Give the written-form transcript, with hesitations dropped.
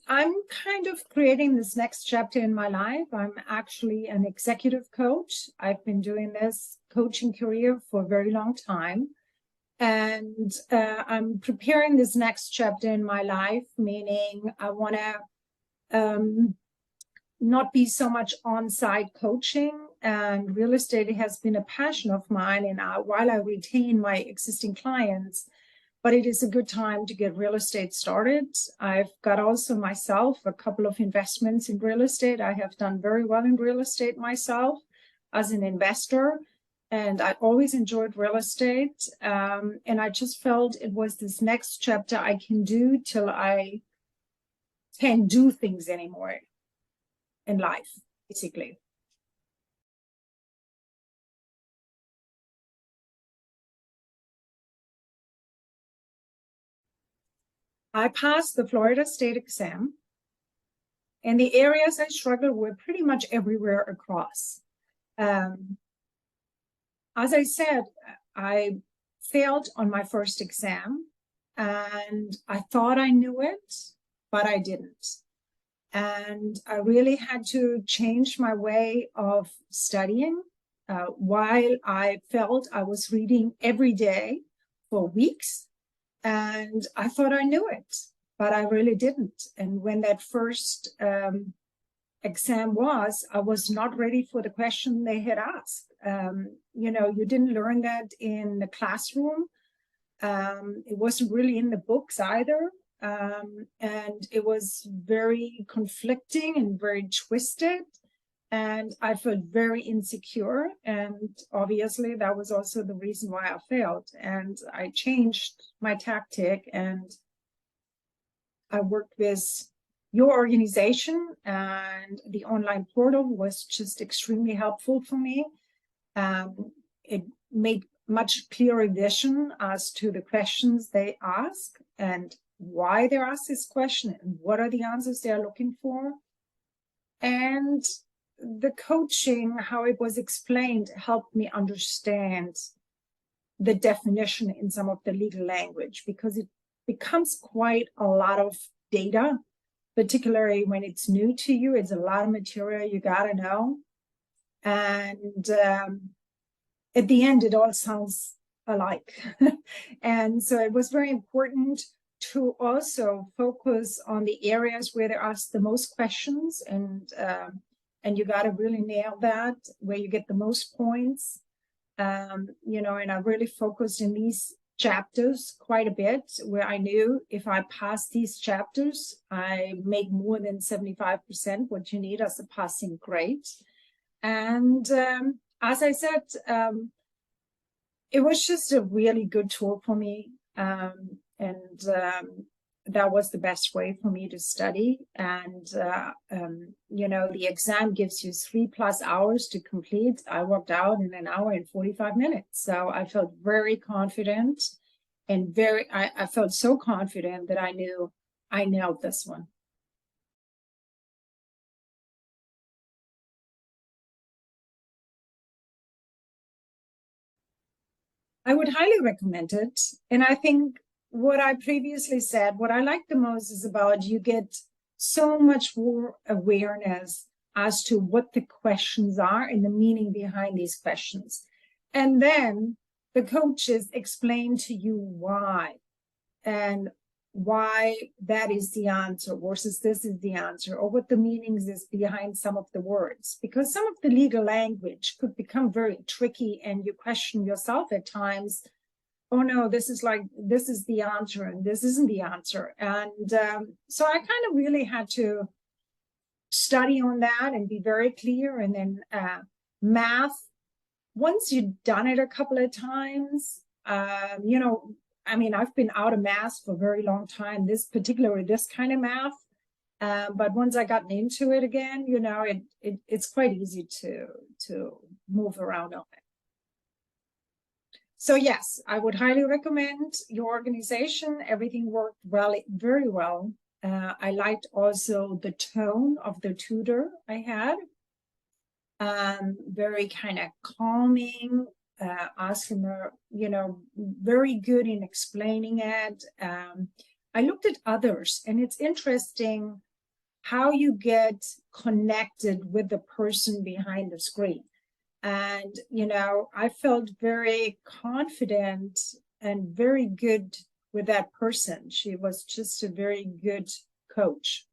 I'm kind of creating this next chapter in my life. I'm actually an executive coach. I've been doing this coaching career for a very long time. And I'm preparing this next chapter in my life, meaning I want to not be so much on-site coaching. And real estate has been a passion of mine. And while I retain my existing clients, but it is a good time to get real estate started. I've got also myself a couple of investments in real estate. I have done very well in real estate myself as an investor, and I always enjoyed real estate. And I just felt it was this next chapter I can do till I can't do things anymore in life, basically. I passed the Florida state exam, and the areas I struggled were pretty much everywhere across. As I said, I failed on my first exam, and I thought I knew it, but I didn't. And I really had to change my way of studying. While I felt I was reading every day for weeks, and I thought I knew it, but I really didn't. And when that first exam was, I was not ready for the question they had asked. You didn't learn that in the classroom. It wasn't really in the books either. And it was very conflicting and very twisted. And I felt very insecure. And obviously, that was also the reason why I failed. And I changed my tactic, and I worked with your organization, and the online portal was just extremely helpful for me. It made much clearer vision as to the questions they ask and why they ask this question and what are the answers they are looking for. And the coaching, how it was explained, helped me understand the definition in some of the legal language, because it becomes quite a lot of data, particularly when it's new to you. It's a lot of material you got to know. And at the end, it all sounds alike. And so it was very important to also focus on the areas where they ask the most questions, and you got to really nail that, where you get the most points. And I really focused in these chapters quite a bit, where I knew if I passed these chapters, I make more than 75% what you need as a passing grade. And as I said, it was just a really good tool for me. And that was the best way for me to study. And, the exam gives you 3+ hours to complete. I walked out in 1 hour and 45 minutes. So I felt very confident, and I felt so confident that I knew I nailed this one. I would highly recommend it. And I think what I previously said, what I like the most is about you get so much more awareness as to what the questions are and the meaning behind these questions. And then the coaches explain to you why, and why that is the answer versus this is the answer, or what the meanings is behind some of the words, because some of the legal language could become very tricky and you question yourself at times. Oh no, this is the answer and this isn't the answer. And so I kind of really had to study on that and be very clear. And then math, once you've done it a couple of times, I've been out of math for a very long time, this kind of math. But once I gotten into it again, it's quite easy to move around on it. So yes, I would highly recommend your organization. Everything worked very well. I liked also the tone of the tutor I had. Very kind of calming, asking her, very good in explaining it. I looked at others, and it's interesting how you get connected with the person behind the screen. And, I felt very confident and very good with that person. She was just a very good coach.